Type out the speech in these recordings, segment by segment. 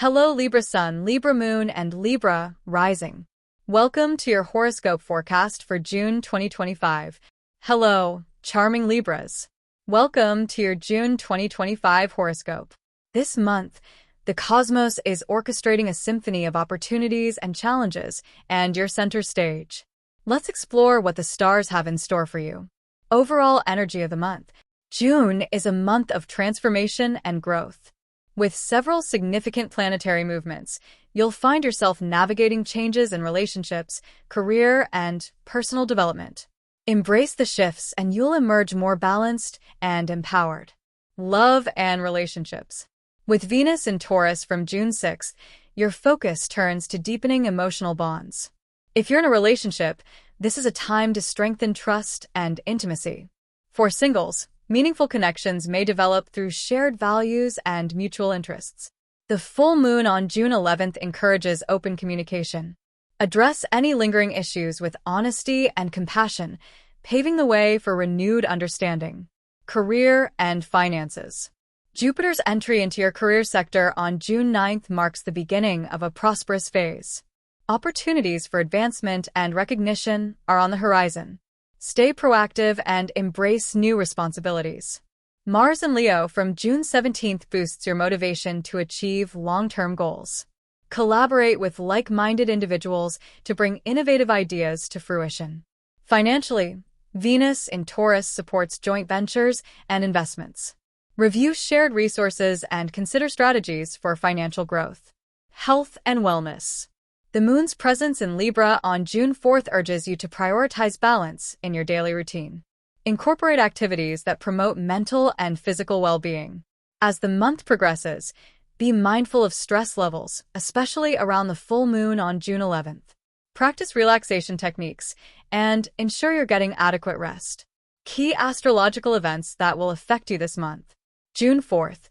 Hello Libra Sun, Libra Moon, and Libra Rising. Welcome to your horoscope forecast for June 2025. Hello, charming Libras. Welcome to your June 2025 horoscope. This month, the cosmos is orchestrating a symphony of opportunities and challenges, and you're center stage. Let's explore what the stars have in store for you. Overall energy of the month. June is a month of transformation and growth. With several significant planetary movements, you'll find yourself navigating changes in relationships, career, and personal development. Embrace the shifts and you'll emerge more balanced and empowered. Love and relationships. With Venus in Taurus from June 6th, your focus turns to deepening emotional bonds. If you're in a relationship, this is a time to strengthen trust and intimacy. For singles, meaningful connections may develop through shared values and mutual interests. The full moon on June 11th encourages open communication. Address any lingering issues with honesty and compassion, paving the way for renewed understanding. Career and finances. Jupiter's entry into your career sector on June 9th marks the beginning of a prosperous phase. Opportunities for advancement and recognition are on the horizon. Stay proactive and embrace new responsibilities. Mars in Leo from June 17th boosts your motivation to achieve long-term goals. Collaborate with like-minded individuals to bring innovative ideas to fruition. Financially, Venus in Taurus supports joint ventures and investments. Review shared resources and consider strategies for financial growth. Health and wellness. The moon's presence in Libra on June 4th urges you to prioritize balance in your daily routine. Incorporate activities that promote mental and physical well-being. As the month progresses, be mindful of stress levels, especially around the full moon on June 11th. Practice relaxation techniques and ensure you're getting adequate rest. Key astrological events that will affect you this month. June 4th,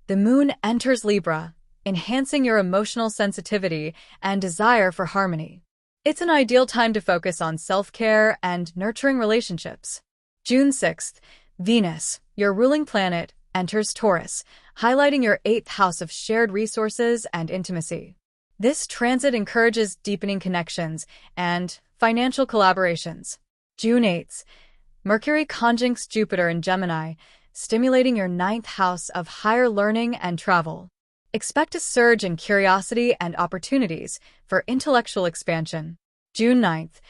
the moon enters Libra, enhancing your emotional sensitivity and desire for harmony. It's an ideal time to focus on self-care and nurturing relationships. June 6th, Venus, your ruling planet, enters Taurus, highlighting your 8th house of shared resources and intimacy. This transit encourages deepening connections and financial collaborations. June 8th, Mercury conjuncts Jupiter in Gemini, stimulating your 9th house of higher learning and travel. Expect a surge in curiosity and opportunities for intellectual expansion. June 9th,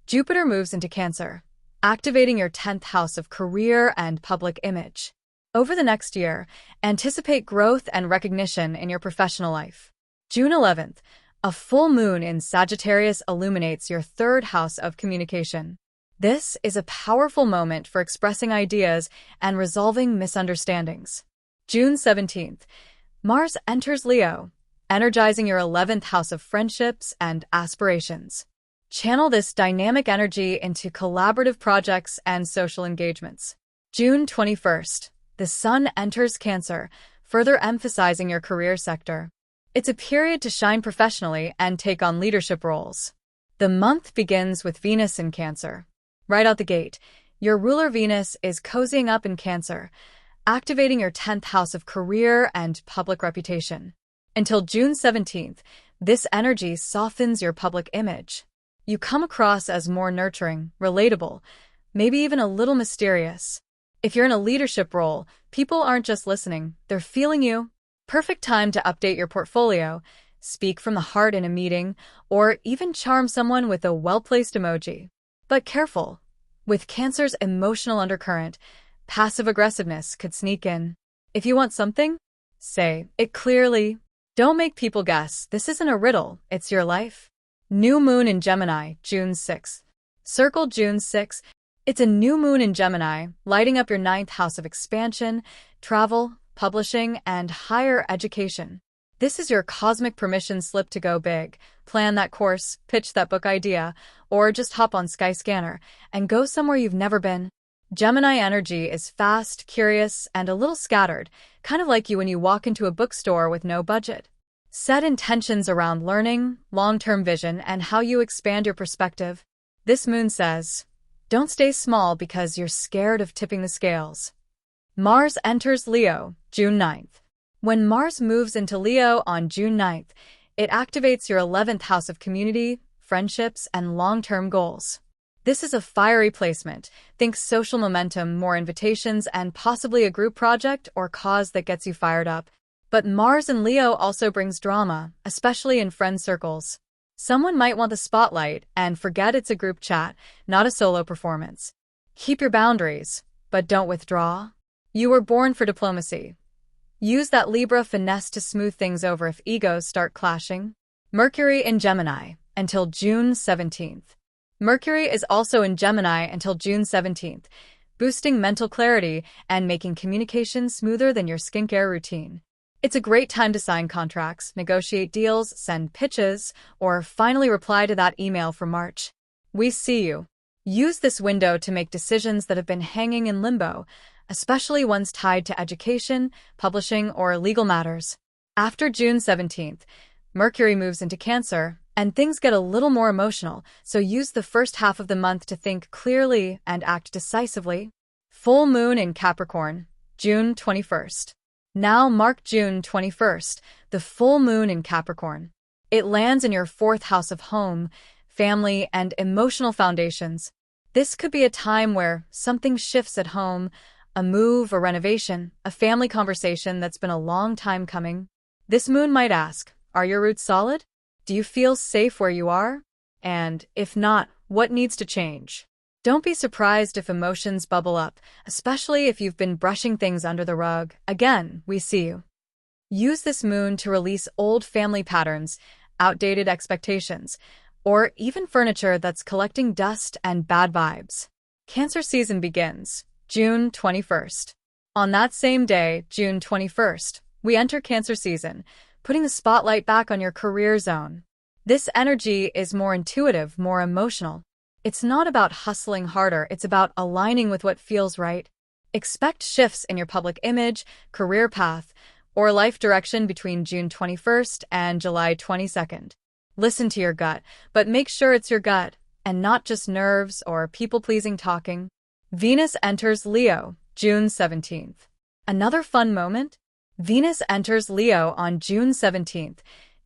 Jupiter moves into Cancer, activating your 10th house of career and public image. Over the next year, anticipate growth and recognition in your professional life. June 11th, a full moon in Sagittarius illuminates your 3rd house of communication. This is a powerful moment for expressing ideas and resolving misunderstandings. June 17th, Mars enters Leo, energizing your 11th house of friendships and aspirations. Channel this dynamic energy into collaborative projects and social engagements. June 21st, the Sun enters Cancer, further emphasizing your career sector. It's a period to shine professionally and take on leadership roles. The month begins with Venus in Cancer. Right out the gate, your ruler Venus is cozying up in Cancer, activating your 10th house of career and public reputation. Until June 17th, this energy softens your public image. You come across as more nurturing, relatable, maybe even a little mysterious. If you're in a leadership role, people aren't just listening, they're feeling you. Perfect time to update your portfolio, speak from the heart in a meeting, or even charm someone with a well-placed emoji. But careful, with Cancer's emotional undercurrent, passive aggressiveness could sneak in. If you want something, say it clearly. Don't make people guess. This isn't a riddle, it's your life. New moon in Gemini, June 6th. Circle June 6th. It's a new moon in Gemini, lighting up your 9th house of expansion, travel, publishing, and higher education. This is your cosmic permission slip to go big. Plan that course, pitch that book idea, or just hop on Skyscanner and go somewhere you've never been. Gemini energy is fast, curious, and a little scattered, kind of like you when you walk into a bookstore with no budget. Set intentions around learning, long-term vision, and how you expand your perspective. This moon says, don't stay small because you're scared of tipping the scales. Mars enters Leo, June 9th. When Mars moves into Leo on June 9th, it activates your 11th house of community, friendships, and long-term goals. This is a fiery placement. Think social momentum, more invitations, and possibly a group project or cause that gets you fired up. But Mars in Leo also brings drama, especially in friend circles. Someone might want the spotlight and forget it's a group chat, not a solo performance. Keep your boundaries, but don't withdraw. You were born for diplomacy. Use that Libra finesse to smooth things over if egos start clashing. Mercury in Gemini until June 17th. Mercury is also in Gemini until June 17th, boosting mental clarity and making communication smoother than your skincare routine. It's a great time to sign contracts, negotiate deals, send pitches, or finally reply to that email from March. We see you. Use this window to make decisions that have been hanging in limbo, especially ones tied to education, publishing, or legal matters. After June 17th, Mercury moves into Cancer, and things get a little more emotional, so use the first half of the month to think clearly and act decisively. Full moon in Capricorn, June 21st. Now mark June 21st, the full moon in Capricorn. It lands in your 4th house of home, family, and emotional foundations. This could be a time where something shifts at home, a move, a renovation, a family conversation that's been a long time coming. This moon might ask, are your roots solid? Do you feel safe where you are? And if not, what needs to change? Don't be surprised if emotions bubble up, especially if you've been brushing things under the rug. Again, we see you. Use this moon to release old family patterns, outdated expectations, or even furniture that's collecting dust and bad vibes. Cancer season begins, June 21st. On that same day, June 21st, we enter Cancer season, putting the spotlight back on your career zone. This energy is more intuitive, more emotional. It's not about hustling harder, it's about aligning with what feels right. Expect shifts in your public image, career path, or life direction between June 21st and July 22nd. Listen to your gut, but make sure it's your gut, and not just nerves or people-pleasing talking. Venus enters Leo, June 17th. Another fun moment? Venus enters Leo on June 17th,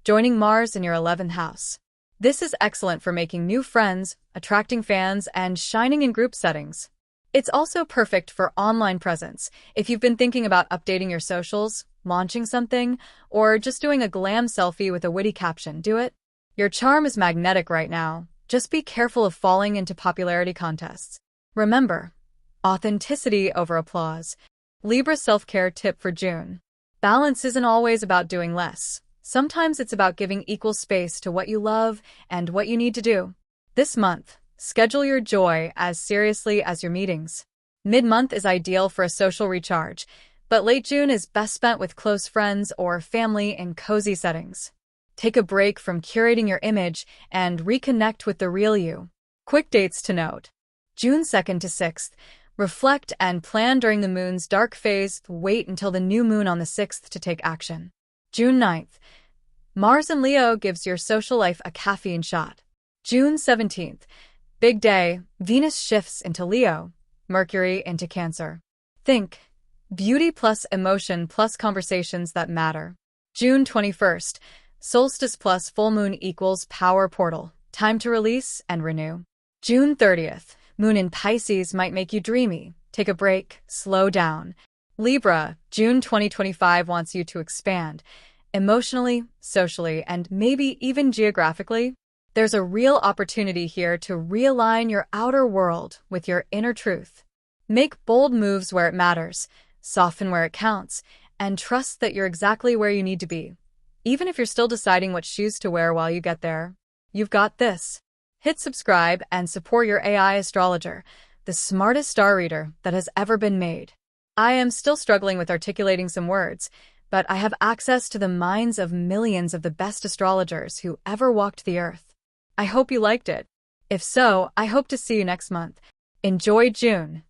joining Mars in your 11th house. This is excellent for making new friends, attracting fans, and shining in group settings. It's also perfect for online presence. If you've been thinking about updating your socials, launching something, or just doing a glam selfie with a witty caption, do it. Your charm is magnetic right now. Just be careful of falling into popularity contests. Remember, authenticity over applause. Libra self-care tip for June. Balance isn't always about doing less. Sometimes it's about giving equal space to what you love and what you need to do. This month, schedule your joy as seriously as your meetings. Mid-month is ideal for a social recharge, but late June is best spent with close friends or family in cozy settings. Take a break from curating your image and reconnect with the real you. Quick dates to note. June 2nd to 6th. Reflect and plan during the moon's dark phase. Wait until the new moon on the 6th to take action. June 9th. Mars in Leo gives your social life a caffeine shot. June 17th. Big day. Venus shifts into Leo, Mercury into Cancer. Think. Beauty plus emotion plus conversations that matter. June 21st. Solstice plus full moon equals power portal. Time to release and renew. June 30th. Moon in Pisces might make you dreamy. Take a break. Slow down. Libra, June 2025 wants you to expand. Emotionally, socially, and maybe even geographically. There's a real opportunity here to realign your outer world with your inner truth. Make bold moves where it matters, soften where it counts, and trust that you're exactly where you need to be. Even if you're still deciding what shoes to wear while you get there, you've got this. Hit subscribe and support your AI astrologer, the smartest star reader that has ever been made. I am still struggling with articulating some words, but I have access to the minds of millions of the best astrologers who ever walked the earth. I hope you liked it. If so, I hope to see you next month. Enjoy June.